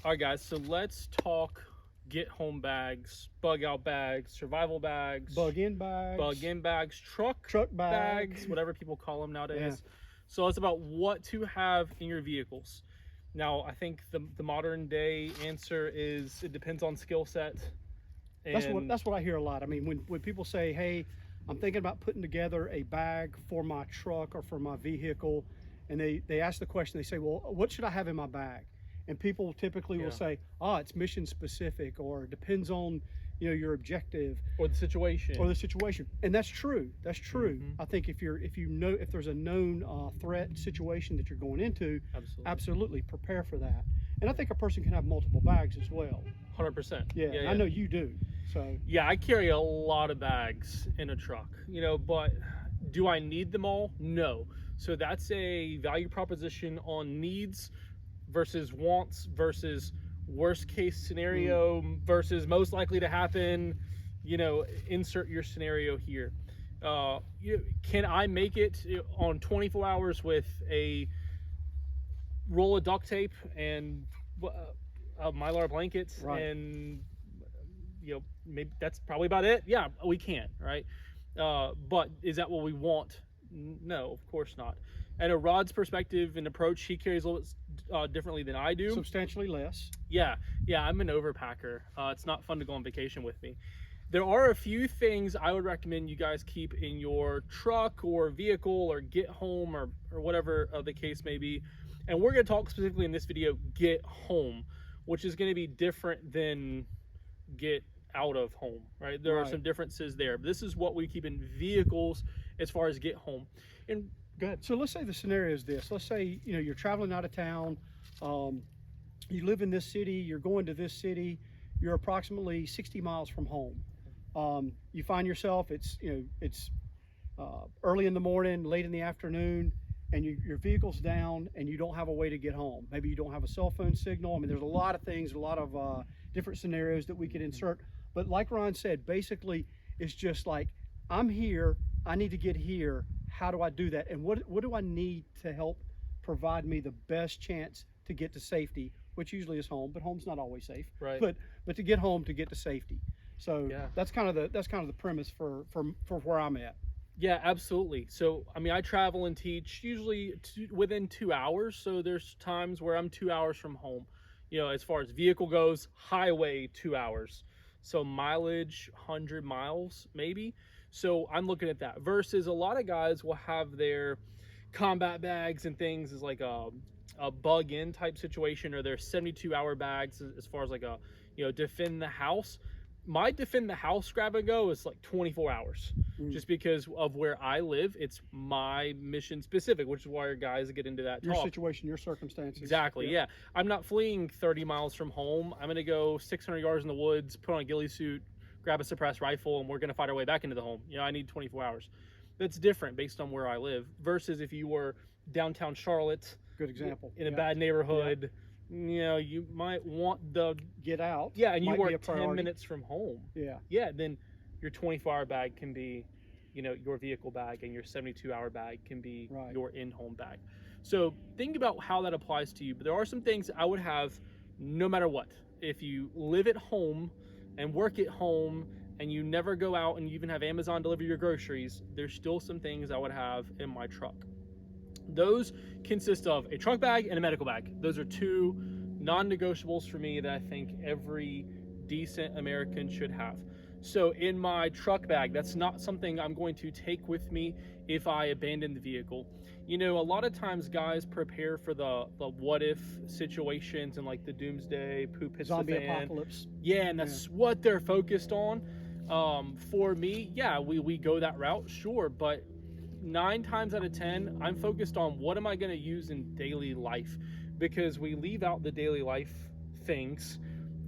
All right, guys, so let's talk get home bags, bug out bags, survival bags, bug in bags, truck bags, whatever people call them nowadays. Yeah. So it's about what to have in your vehicles. Now, I think the modern day answer is it depends on skill set. That's what I hear a lot. I mean, when people say, "Hey, I'm thinking about putting together a bag for my truck or for my vehicle," and they ask the question, they say, "Well, what should I have in my bag?" And people typically will say, "Oh, it's mission specific, or it depends on your objective or the situation." And that's true. That's true. I think if there's a known threat situation that you're going into, absolutely prepare for that. And I think a person can have multiple bags as well. 100%. Yeah, I know you do. So yeah, I carry a lot of bags in a truck, but do I need them all? No. So that's a value proposition on needs versus wants versus worst case scenario versus most likely to happen. Insert your scenario here. Can I make it on 24 hours with a roll of duct tape and Mylar blankets, right. And maybe that's probably about it. Yeah, we can, right? But is that what we want? No, of course not. And a Rod's perspective and approach, he carries a little bit differently than I do. Substantially less. Yeah, I'm an overpacker. It's not fun to go on vacation with me. There are a few things I would recommend you guys keep in your truck or vehicle or get home or whatever the case may be. And we're going to talk specifically in this video, get home, which is going to be different than get out of home, right? There are some differences there. But this is what we keep in vehicles as far as get home. And go ahead. So let's say the scenario is this. Let's say, you're traveling out of town. You live in this city, you're going to this city, you're approximately 60 miles from home. You find yourself, it's early in the morning, late in the afternoon, and your vehicle's down and you don't have a way to get home. Maybe you don't have a cell phone signal. I mean, there's a lot of things, a lot of different scenarios that we could insert. But like Ron said, basically it's just like, I'm here, I need to get here. How do I do that? And what do I need to help provide me the best chance to get to safety, which usually is home, but home's not always safe. Right. But to get home, to get to safety. So that's kind of the premise for where I'm at. Yeah, absolutely. So, I mean, I travel and teach usually within 2 hours. So there's times where I'm 2 hours from home. As far as vehicle goes, highway 2 hours. So mileage, 100 miles maybe. So I'm looking at that versus a lot of guys will have their combat bags and things as like a bug in type situation, or their 72-hour bags as far as like a, defend the house. My defend the house grab and go is like 24 hours just because of where I live. It's my mission specific, which is why your guys get into that your situation, your circumstances. Exactly. Yeah. I'm not fleeing 30 miles from home. I'm going to go 600 yards in the woods, put on a ghillie suit, grab a suppressed rifle, and we're going to fight our way back into the home. I need 24 hours. That's different based on where I live versus if you were downtown Charlotte. Good example. In a bad neighborhood. You might want the get out. Yeah, and you work 10 minutes from home. Yeah. Then your 24-hour bag can be, your vehicle bag, and your 72-hour bag can be your in-home bag. So think about how that applies to you. But there are some things I would have no matter what. If you live at home and work at home and you never go out and you even have Amazon deliver your groceries, there's still some things I would have in my truck. Those consist of a trunk bag and a medical bag. Those are two non-negotiables for me that I think every decent American should have. So in my truck bag, that's not something I'm going to take with me if I abandon the vehicle. A lot of times guys prepare for the what if situations and like the doomsday, poop hits zombie the fan. Apocalypse. Yeah, and that's what they're focused on. For me, we go that route, sure, but 9 times out of 10, I'm focused on what am I going to use in daily life, because we leave out the daily life things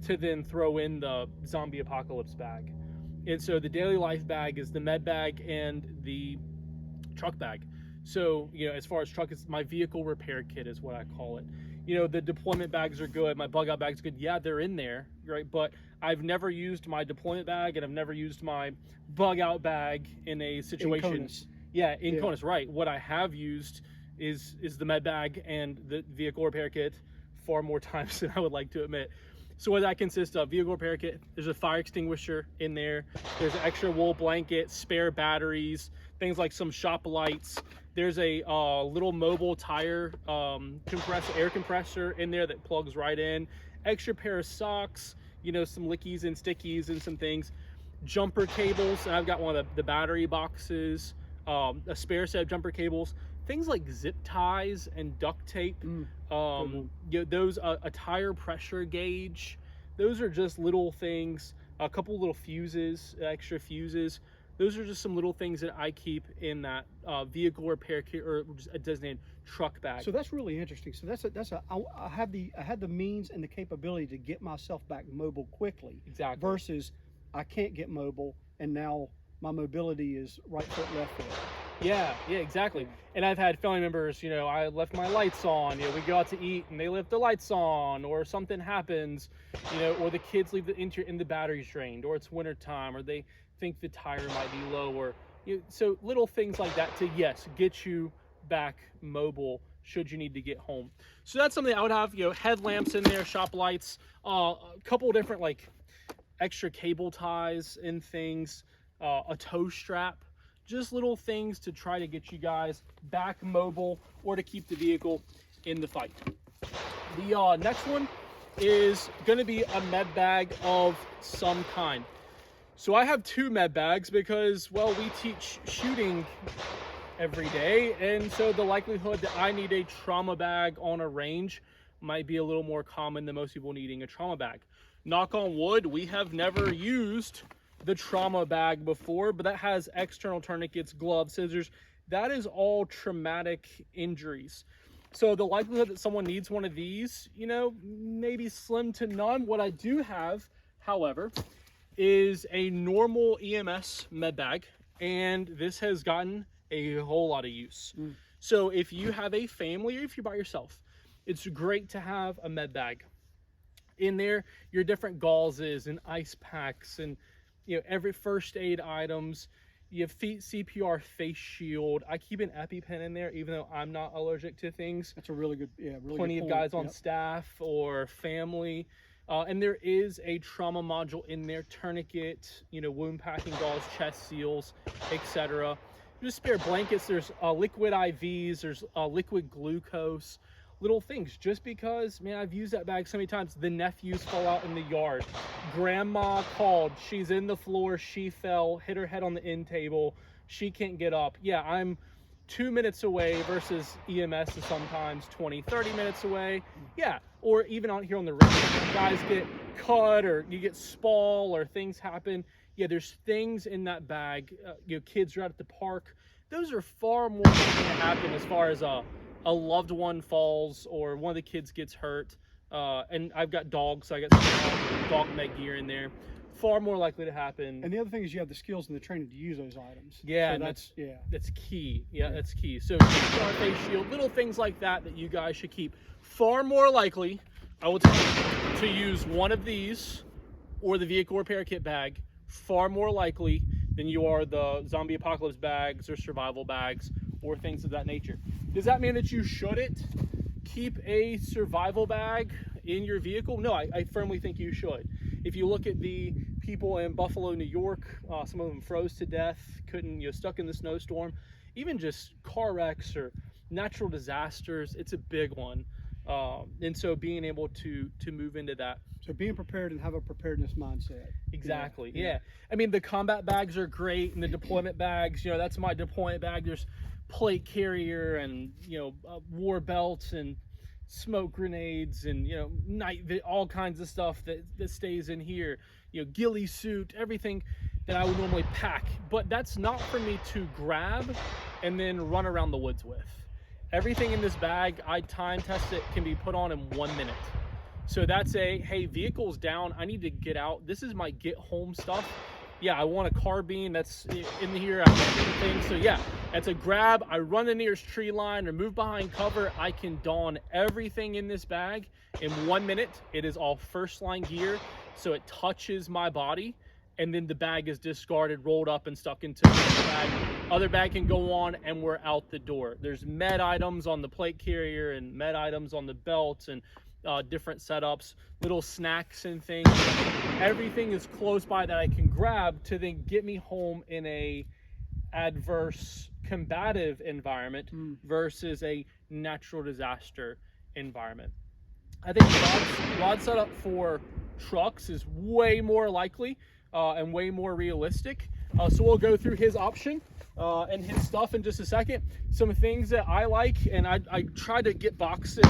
to then throw in the zombie apocalypse bag. And so the daily life bag is the med bag and the truck bag. So, as far as truck, it's my vehicle repair kit is what I call it. The deployment bags are good. My bug out bag's good. Yeah, they're in there, right? But I've never used my deployment bag and I've never used my bug out bag in a situation. In Conus, right. What I have used is the med bag and the vehicle repair kit far more times than I would like to admit. So what that consists of: vehicle repair kit, there's a fire extinguisher in there, there's an extra wool blanket, spare batteries, things like some shop lights. There's a little mobile tire air compressor in there that plugs right in, extra pair of socks, some lickies and stickies and some things, jumper cables, and I've got one of the battery boxes, a spare set of jumper cables, things like zip ties and duct tape, those a tire pressure gauge. Those are just little things, a couple little fuses, extra fuses. Those are just some little things that I keep in that vehicle repair kit, or a designated truck bag. So that's really interesting. So I had the means and the capability to get myself back mobile quickly. Exactly. Versus I can't get mobile, and now my mobility is right foot, left foot. Yeah, exactly. And I've had family members, I left my lights on, we go out to eat and they left the lights on, or something happens, or the kids leave the battery's drained, or it's winter time, or they think the tire might be low, or so little things like that to, yes, get you back mobile should you need to get home. So that's something I would have, headlamps in there, shop lights, a couple different like extra cable ties and things, a tow strap, just little things to try to get you guys back mobile or to keep the vehicle in the fight. The next one is going to be a med bag of some kind. So I have 2 med bags because, well, we teach shooting every day, and so the likelihood that I need a trauma bag on a range might be a little more common than most people needing a trauma bag. Knock on wood, we have never used the trauma bag before, but that has external tourniquets, gloves, scissors. That is all traumatic injuries. So the likelihood that someone needs one of these, maybe slim to none. What I do have, however, is a normal EMS med bag, and this has gotten a whole lot of use. So if you have a family, or if you're by yourself, it's great to have a med bag. In there, your different gauzes and ice packs, and every first aid items. You have CPR face shield. I keep an EpiPen in there, even though I'm not allergic to things. That's a really good, really plenty good of guys on staff or family. And there is a trauma module in there, tourniquet, wound packing gauze, chest seals, etc. Just spare blankets. There's liquid IVs. There's liquid glucose. Little things, just because, man, I've used that bag so many times. The nephews fall out in the yard. Grandma called. She's in the floor. She fell, hit her head on the end table. She can't get up. Yeah, I'm 2 minutes away versus EMS is sometimes 20, 30 minutes away. Yeah, or even out here on the road, guys get cut, or you get spall, or things happen. Yeah, there's things in that bag. Kids are out at the park. Those are far more likely to happen as far as a loved one falls or one of the kids gets hurt. And I've got dogs, so I got some dog med gear in there. Far more likely to happen. And the other thing is you have the skills and the training to use those items. Yeah, so that's key. Yeah, that's key. So CPR face shield, little things like that you guys should keep. Far more likely, I will tell you, to use one of these or the vehicle repair kit bag. Far more likely than you are the zombie apocalypse bags or survival bags or things of that nature. Does that mean that you shouldn't keep a survival bag in your vehicle? No, I firmly think you should. If you look at the people in Buffalo, New York, some of them froze to death, stuck in the snowstorm, even just car wrecks or natural disasters, it's a big one. And so being able to move into that. So being prepared and have a preparedness mindset. Exactly. Yeah. I mean, the combat bags are great, and the deployment bags, that's my deployment bag. There's plate carrier and, war belts and smoke grenades and, all kinds of stuff that stays in here, ghillie suit, everything that I would normally pack. But that's not for me to grab and then run around the woods with. Everything in this bag, I time test it, can be put on in 1 minute. So that's hey, vehicle's down, I need to get out. This is my get home stuff. Yeah, I want a carbine that's in here, I want everything. So yeah, that's a grab. I run the nearest tree line or move behind cover. I can don everything in this bag in 1 minute. It is all first line gear, so it touches my body, and then the bag is discarded, rolled up, and stuck into the bag. Other bag can go on, and we're out the door. There's med items on the plate carrier and med items on the belt, and different setups, little snacks and things. Everything is close by that I can grab to then get me home in a adverse combative environment versus a natural disaster environment. I think rod setup for trucks is way more likely and way more realistic. So we'll go through his option and his stuff in just a second. Some things that I like, and I tried to get boxes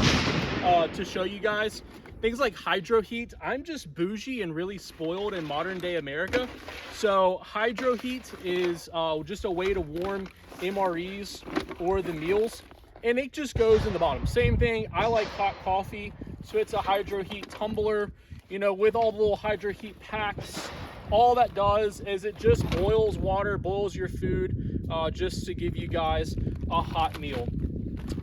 to show you guys. Things like hydro heat. I'm just bougie and really spoiled in modern day America. So hydro heat is just a way to warm MREs or the meals. And it just goes in the bottom. Same thing, I like hot coffee. So it's a hydro heat tumbler, you know, with all the little hydro heat packs. All that does is it just boils water, boils your food, just to give you guys a hot meal.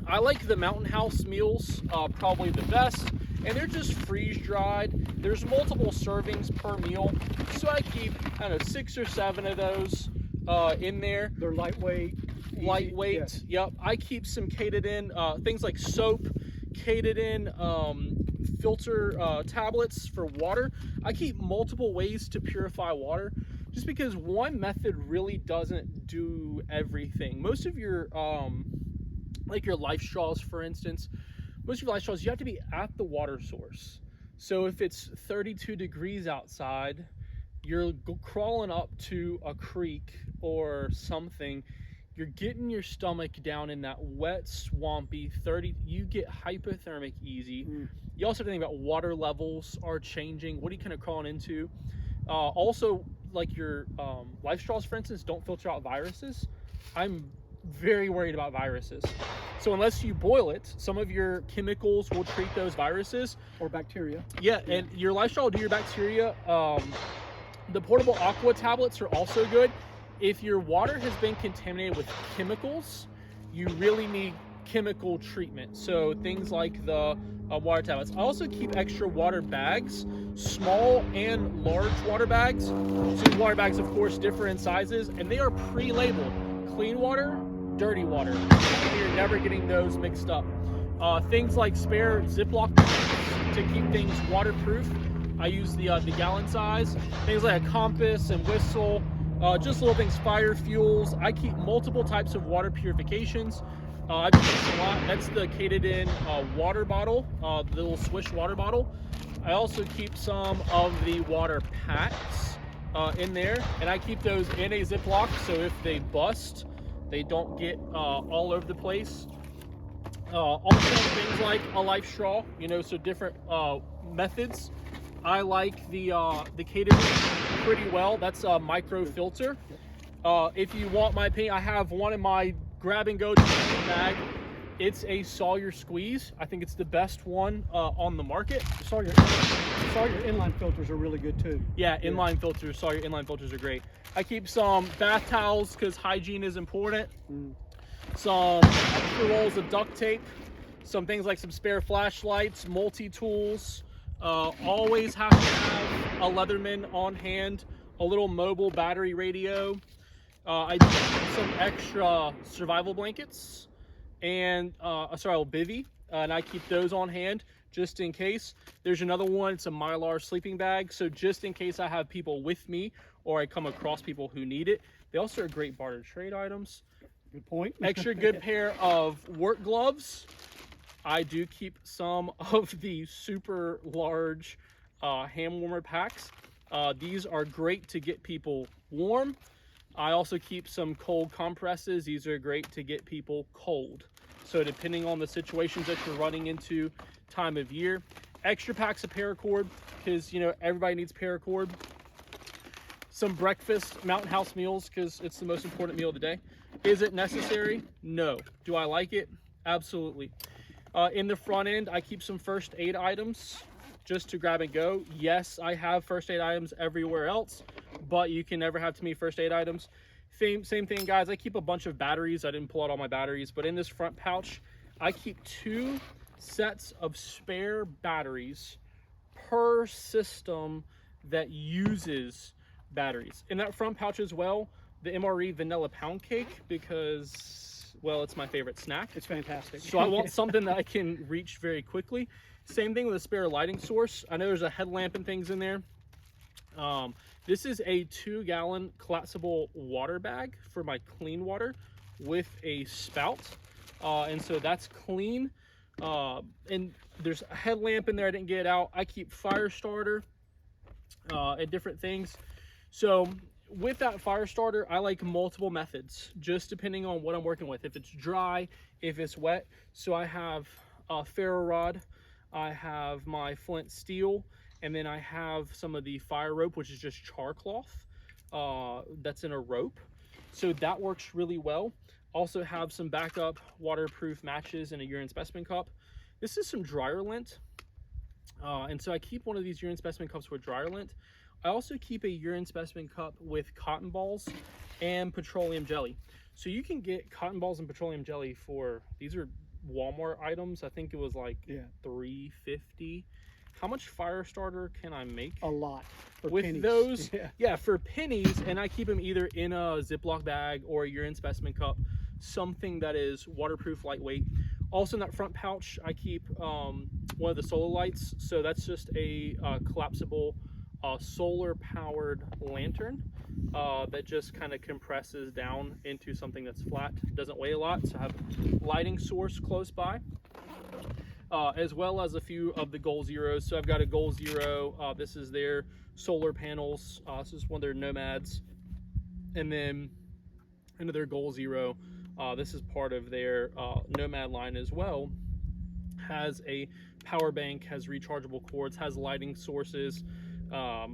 I like the Mountain House meals, probably the best. And they're just freeze dried. There's multiple servings per meal. So I keep, I don't know, 6 or 7 of those in there. They're lightweight. Lightweight, yes. Yep. I keep some Katadyn, things like soap, Katadyn filter tablets for water. I keep multiple ways to purify water just because one method really doesn't do everything. Most of your, like your life straws, for instance, most of your life straws, you have to be at the water source. So if it's 32 degrees outside, you're crawling up to a creek or something, you're getting your stomach down in that wet, swampy 30, you get hypothermic easy. You also have to think about water levels are changing. What are you kind of crawling into? Also, like your life straws, for instance, don't filter out viruses. I'm very worried about viruses. So unless you boil it, some of your chemicals will treat those viruses. Or bacteria. Yeah, and your life straw will do your bacteria. The portable aqua tablets are also good. If your water has been contaminated with chemicals, you really need chemical treatment. So things like the water tablets. I also keep extra water bags, small and large water bags. So water bags, of course, differ in sizes, and they are pre-labeled. Clean water, dirty water. You're never getting those mixed up. Things like spare Ziploc bags to keep things waterproof. I use the gallon size. Things like a compass and whistle. Just little things, fire fuels. I keep multiple types of water purifications. I've used a lot. That's the Katadyn water bottle, the little swish water bottle. I also keep some of the water packs in there, and I keep those in a Ziploc, so if they bust, they don't get all over the place. Also things like a life straw, you know, so different methods. I like the Katadyn pretty well. That's a micro filter. If you want my opinion, I have one in my grab and go bag. It's a Sawyer squeeze. I think it's the best one on the market. Sawyer inline filters are really good too. Yeah, inline filters. Sawyer inline filters are great. I keep some bath towels because hygiene is important. Some extra rolls of duct tape. Some things like some spare flashlights, multi-tools. Always have to have a Leatherman on hand, a little mobile battery radio. I do some extra survival blankets and a survival bivvy, and I keep those on hand just in case. There's another one, it's a Mylar sleeping bag, so just in case I have people with me or I come across people who need it. They also are great barter trade items. Good point. Extra good pair of work gloves. I do keep some of the super large hand warmer packs. These are great to get people warm. I also keep some cold compresses. These are great to get people cold. So depending on the situations that you're running into, time of year. Extra packs of paracord, because you know everybody needs paracord. Some breakfast Mountain House meals, because it's the most important meal of the day. Is it necessary? No. Do I like it? Absolutely. In the front end, I keep some first aid items just to grab and go. Yes, I have first aid items everywhere else, but you can never have too many first aid items. Same thing, guys. I keep a bunch of batteries. I didn't pull out all my batteries, but in this front pouch, I keep 2 sets of spare batteries per system that uses batteries. In that front pouch as well, the MRE vanilla pound cake, because, well, it's my favorite snack. It's fantastic. So I want something that I can reach very quickly. Same thing with a spare lighting source. I know there's a headlamp and things in there. This is a 2-gallon collapsible water bag for my clean water with a spout. And so that's clean. And there's a headlamp in there I didn't get out. I keep fire starter and different things. So with that fire starter, I like multiple methods, just depending on what I'm working with. If it's dry, if it's wet. So I have a ferro rod, I have my flint steel, and then I have some of the fire rope, which is just char cloth that's in a rope. So that works really well. Also have some backup waterproof matches in a urine specimen cup. This is some dryer lint. And so I keep one of these urine specimen cups with dryer lint. I also keep a urine specimen cup with cotton balls and petroleum jelly. So you can get cotton balls and petroleum jelly for, these are Walmart items. I think it was like $3.50. How much fire starter can I make? A lot. With pennies. those, yeah, for pennies. And I keep them either in a Ziploc bag or a urine specimen cup, something that is waterproof, lightweight. Also in that front pouch, I keep one of the solar lights. So that's just a collapsible solar powered lantern that just kind of compresses down into something that's flat. Doesn't weigh a lot, so I have a lighting source close by. As well as a few of the Goal Zeros. So I've got a Goal Zero. This is their solar panels. This is one of their Nomads. And then another Goal Zero. This is part of their Nomad line as well. Has a power bank, has rechargeable cords, has lighting sources,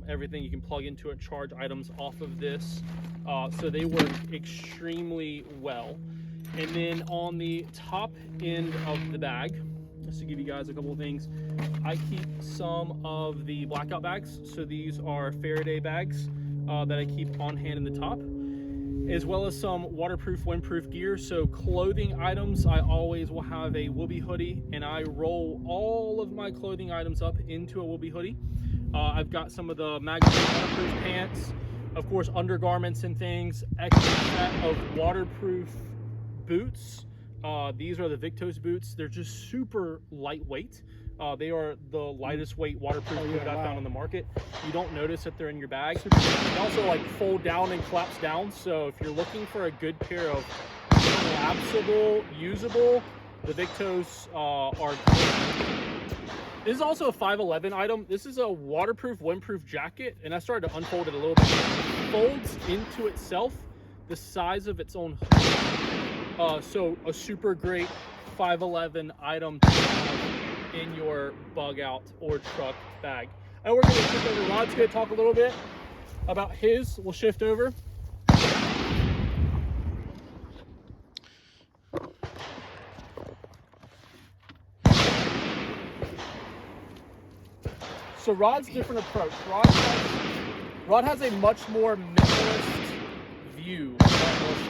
everything you can plug into it, charge items off of this. So they work extremely well. And then on the top end of the bag, just to give you guys a couple of things, I keep some of the blackout bags. So these are Faraday bags that I keep on hand in the top, as well as some waterproof, windproof gear. So clothing items, I always will have a Woobie hoodie, and I roll all of my clothing items up into a Woobie hoodie. I've got some of the magazine waterproof pants, of course, undergarments and things, extra set of waterproof boots. These are the Victos boots. They're just super lightweight. They are the lightest weight waterproof boot I've found on the market. You don't notice that they're in your bag. They also like fold down and collapse down. So if you're looking for a good pair of collapsible, usable, the Victos are great. This is also a 511 item. This is a waterproof, windproof jacket, and I started to unfold it a little bit. It folds into itself the size of its own hood. So a super great 511 item to have in your bug out or truck bag. And we're going to shift over. Rod's going to talk a little bit about his. We'll shift over. So Rod's different approach. Rod has a much more minimalist view,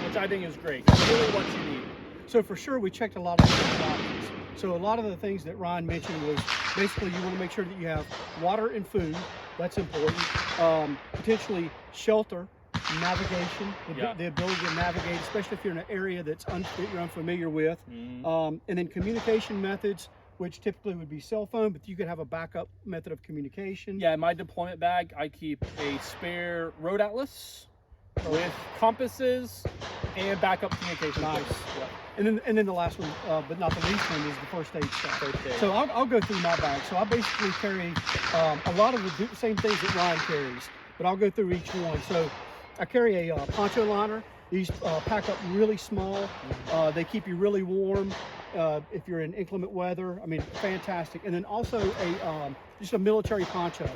which I think is great. It's really what you need. So for sure, we checked a lot of different boxes. So a lot of the things that Ryan mentioned was basically you want to make sure that you have water and food. That's important. Potentially shelter, navigation, the ability to navigate, especially if you're in an area that you're unfamiliar with. And then communication methods, which typically would be cell phone, but you could have a backup method of communication. Yeah, in my deployment bag, I keep a spare road atlas with compasses and backup communication. Nice. Yep. And then the last one, but not the least one, is the first aid stuff. So I'll go through my bag. So I basically carry a lot of the same things that Ryan carries, but I'll go through each one. So I carry a poncho liner. These pack up really small. They keep you really warm if you're in inclement weather. I mean, fantastic. And then also just a military poncho.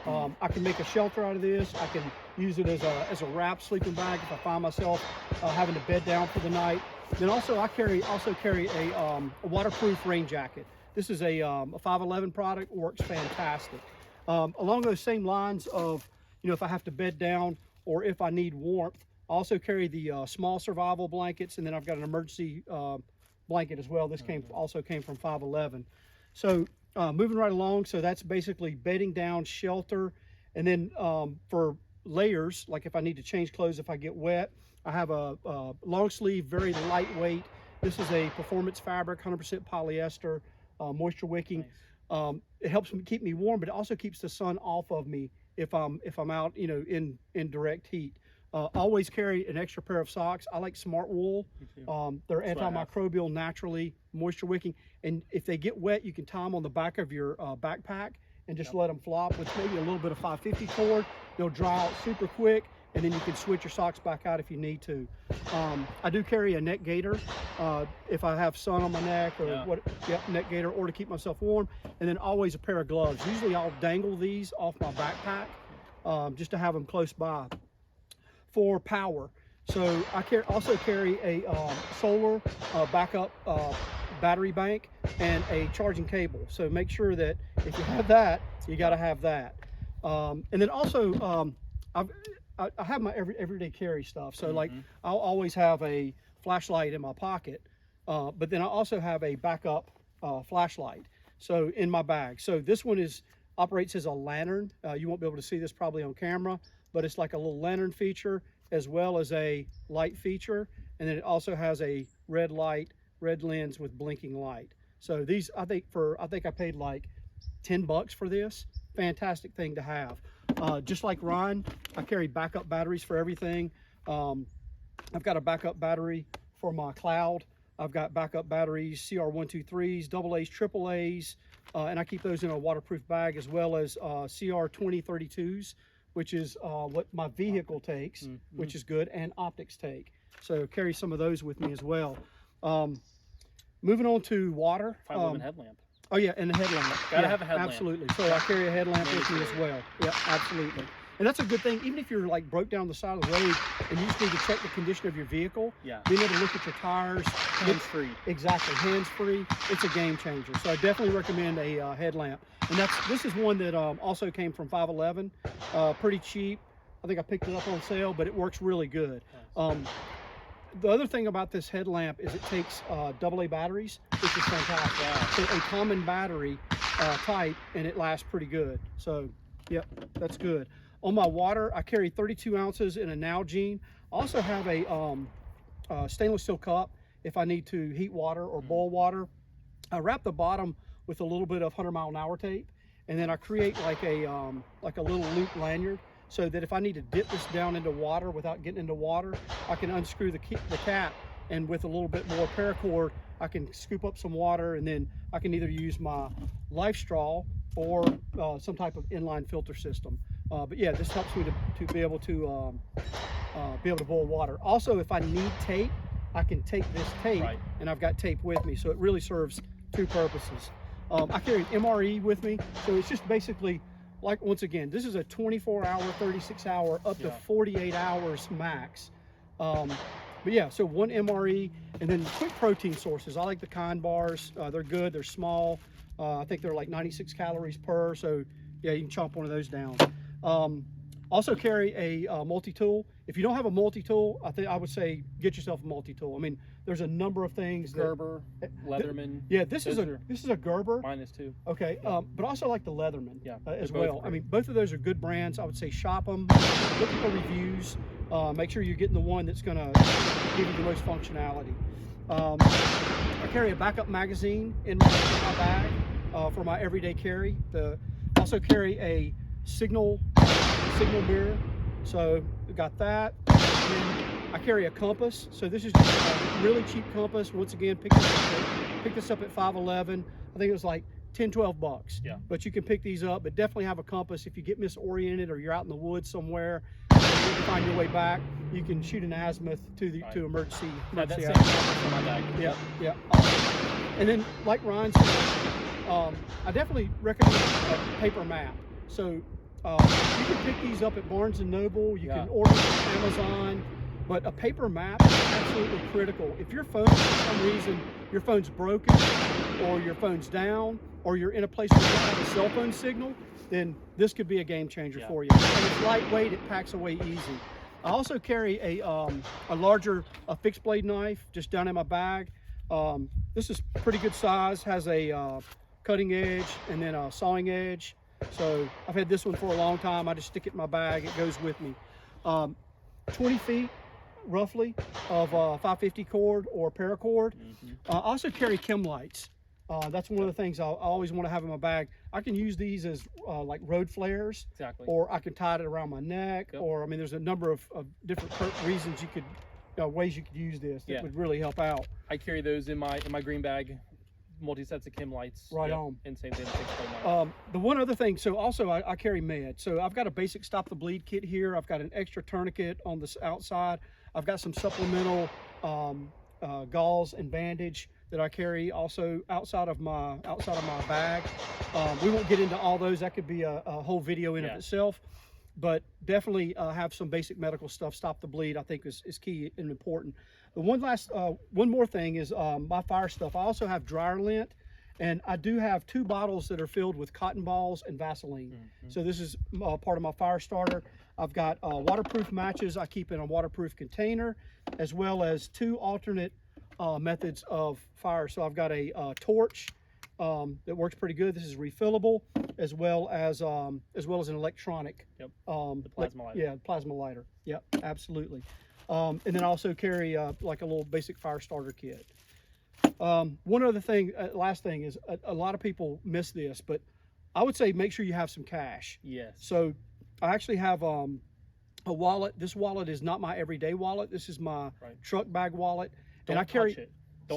I can make a shelter out of this. I can use it as a wrap sleeping bag if I find myself having to bed down for the night. Then also I also carry a waterproof rain jacket. This is a 511 product, works fantastic. Along those same lines of, if I have to bed down or if I need warmth, I also carry the small survival blankets, and then I've got an emergency blanket as well. This also came from 511. So moving right along, so that's basically bedding down, shelter, and then for layers, like if I need to change clothes if I get wet, I have a long sleeve, very lightweight. This is a performance fabric, 100% polyester, moisture wicking. It helps me keep me warm, but it also keeps the sun off of me if I'm out, you know, in direct heat. Always carry an extra pair of socks. I like Smart Wool. They're antimicrobial, naturally moisture wicking, and if they get wet, you can tie them on the back of your backpack and just let them flop with maybe a little bit of 550 cord. They'll dry out super quick, and then you can switch your socks back out if you need to. I do carry a neck gaiter if I have sun on my neck or neck gaiter, or to keep myself warm, and then always a pair of gloves. Usually I'll dangle these off my backpack just to have them close by. For power, so I also carry a solar backup battery bank and a charging cable. So make sure that if you have that, you got to have that. And then also I have my everyday carry stuff. So like I'll always have a flashlight in my pocket, but then I also have a backup flashlight. So in my bag. So this one operates as a lantern. You won't be able to see this probably on camera, but it's like a little lantern feature as well as a light feature. And then it also has a red lens with blinking light. So these, I think I paid like $10 for this. Fantastic thing to have. Just like Ryan, I carry backup batteries for everything. I've got a backup battery for my cloud. I've got backup batteries, CR123s, AA's, AAA's, and I keep those in a waterproof bag, as well as CR2032s, which is what my vehicle takes, which is good, and optics take. So carry some of those with me as well. Moving on to water. 511 headlamp. Oh yeah, and the headlamp. Gotta have a headlamp. Absolutely. So I carry a headlamp with me as well. Yeah, absolutely. And that's a good thing, even if you're like broke down the side of the road and you just need to check the condition of your vehicle, being able to look at your tires. Hands-free. Exactly, hands-free. It's a game changer. So I definitely recommend a headlamp. And this is one that also came from 511, pretty cheap. I think I picked it up on sale, but it works really good. The other thing about this headlamp is it takes AA batteries, which is fantastic. So a common battery type, and it lasts pretty good. So, yep, that's good. On my water, I carry 32 ounces in a Nalgene. I also have a stainless steel cup if I need to heat water or boil water. I wrap the bottom with a little bit of 100-mile-an-hour tape, and then I create like a little loop lanyard, so that if I need to dip this down into water without getting into water, I can unscrew the cap, and with a little bit more paracord, I can scoop up some water, and then I can either use my life straw or some type of inline filter system. But yeah, this helps me to be able to boil water. Also, if I need tape, I can take this tape, and I've got tape with me, so it really serves two purposes. I carry an MRE with me, so it's just basically, like, once again, this is a 24-hour, 36-hour, up to 48 hours max. But yeah, so one MRE, and then quick protein sources. I like the Kind bars. They're good. They're small. I think they're like 96 calories per. So yeah, you can chomp one of those down. Also carry a multi-tool. If you don't have a multi-tool, I would say get yourself a multi-tool. I mean, there's a number of things. Gerber, Leatherman. Yeah, this is a Gerber. Mine is too. Okay, but also like the Leatherman as well. Great. I mean, both of those are good brands. I would say shop them, look at the reviews, make sure you're getting the one that's gonna give you the most functionality. I carry a backup magazine in my bag for my everyday carry. Also carry a signal mirror, so we got that. And then I carry a compass, so this is just a really cheap compass. Once again, pick this up at 511. I think it was like $10-12. Yeah. But you can pick these up, but definitely have a compass. If you get misoriented or you're out in the woods somewhere, you can find your way back, you can shoot an azimuth to emergency. That's the same compass in my bag. Yeah. And then, like Ryan said, I definitely recommend a paper map. So you can pick these up at Barnes & Noble. You can order them on Amazon. But a paper map is absolutely critical. If your phone, for some reason, your phone's broken, or your phone's down, or you're in a place where you don't have a cell phone signal, then this could be a game changer for you. And it's lightweight, it packs away easy. I also carry a larger fixed blade knife just down in my bag. This is pretty good size, has a cutting edge and then a sawing edge. So I've had this one for a long time. I just stick it in my bag, it goes with me. 20 feet roughly of 550 cord or paracord. I also carry chem lights. That's one of the things I always want to have in my bag. I can use these as like road flares, Exactly. or I can tie it around my neck, Yep. or I mean, there's a number of different reasons you could, ways you could use this that Yeah. would really help out. I carry those in my green bag, multi-sets of chem lights. Right Yep. on. And same thing. 6.9. The one other thing, so also I carry meds. So I've got a basic stop the bleed kit here. I've got an extra tourniquet on the outside. I've got some supplemental gauze and bandage that I carry also outside of my bag. We won't get into all those. That could be a whole video in of itself. But definitely have some basic medical stuff. Stop the bleed, I think, is key and important. The one more thing is my fire stuff. I also have dryer lint, and I do have 2 bottles that are filled with cotton balls and Vaseline. So this is part of my fire starter. I've got waterproof matches I keep in a waterproof container, as well as 2 alternate methods of fire. So I've got a torch that works pretty good. This is refillable, as well as an electronic. Yep. The plasma lighter. Yeah, plasma lighter. Yep, absolutely. And then I also carry like a little basic fire starter kit. One other thing, last thing is a lot of people miss this, but I would say make sure you have some cash. Yes. So I actually have a wallet. This wallet is not my everyday wallet. This is my truck bag wallet. Don't and I carry touch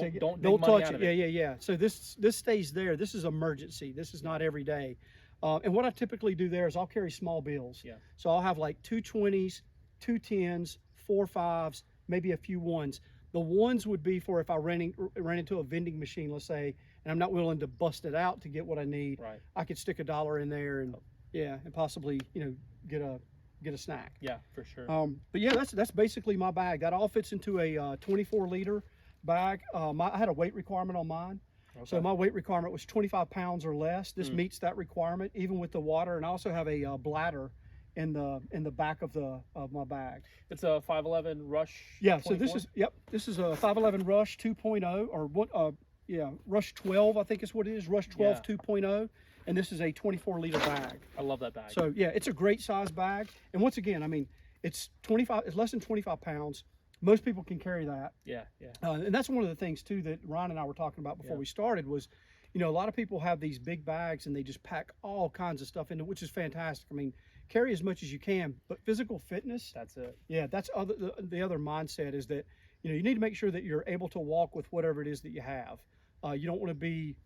it. Don't touch it. Yeah. So this stays there. This is emergency. This is not every day. And what I typically do there is I'll carry small bills. Yeah. So I'll have like 2 20s, 2 10s, 4 5s, maybe a few 1s. The 1s would be for if I ran into a vending machine, let's say, and I'm not willing to bust it out to get what I need. Right. I could stick $1 in there and and possibly get a snack. Yeah, for sure. But yeah, that's basically my bag. That all fits into a 24-liter bag. I had a weight requirement on mine. Okay. So my weight requirement was 25 pounds or less. This meets that requirement, even with the water. And I also have a bladder in the back of my bag. It's a 511 Rush. Yeah. 24? So this is a 511 Rush 2.0 or what? Rush 12, I think is what it is. Rush 12 2.0. And this is a 24-liter bag. I love that bag. So yeah, it's a great size bag. And once again, I mean, it's less than 25 pounds. Most people can carry that. Yeah. And that's one of the things too that Ryan and I were talking about before we started was, a lot of people have these big bags and they just pack all kinds of stuff in it, which is fantastic. I mean, carry as much as you can, but physical fitness. That's it. Yeah, that's the other mindset is that, you need to make sure that you're able to walk with whatever it is that you have. You don't want to be,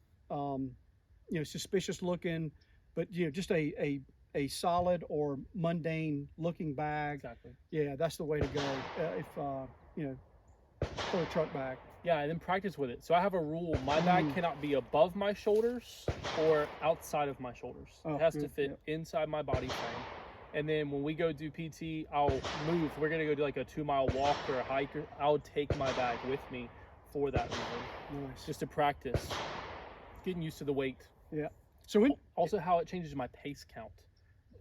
suspicious looking, but just a solid or mundane looking bag. Exactly. Yeah, that's the way to go. For a truck bag. Yeah, and then practice with it. So I have a rule: my bag cannot be above my shoulders or outside of my shoulders. It has to fit inside my body frame. And then when we go do PT, I'll move. We're gonna go do like a 2-mile walk or a hike. I'll take my bag with me for that reason. Nice. Just to practice getting used to the weight. Yeah. So also how it changes my pace count.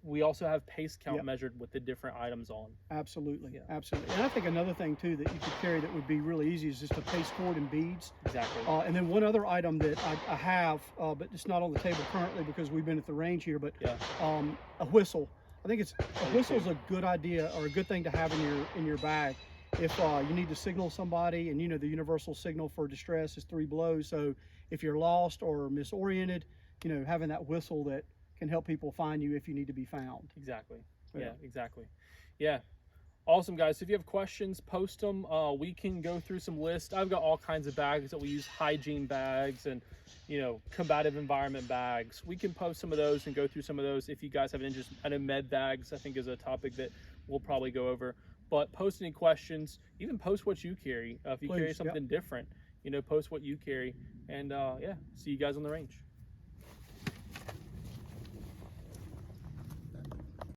We also have pace count measured with the different items on. Absolutely. Absolutely. And I think another thing too that you could carry that would be really easy is just a pace cord and beads. Exactly. And then one other item that I have, but it's not on the table currently because we've been at the range here, but a whistle. I think a whistle's a good idea or a good thing to have in your bag. If you need to signal somebody, and the universal signal for distress is 3 blows. So if you're lost or misoriented, having that whistle that can help people find you if you need to be found. Exactly. Yeah, exactly. Yeah. Awesome, guys. So if you have questions, post them. We can go through some lists. I've got all kinds of bags that we use, hygiene bags and, combative environment bags. We can post some of those and go through some of those if you guys have an interest. I know med bags, I think, is a topic that we'll probably go over. But post any questions. Even post what you carry. If you carry something different, post what you carry. And, see you guys on the range.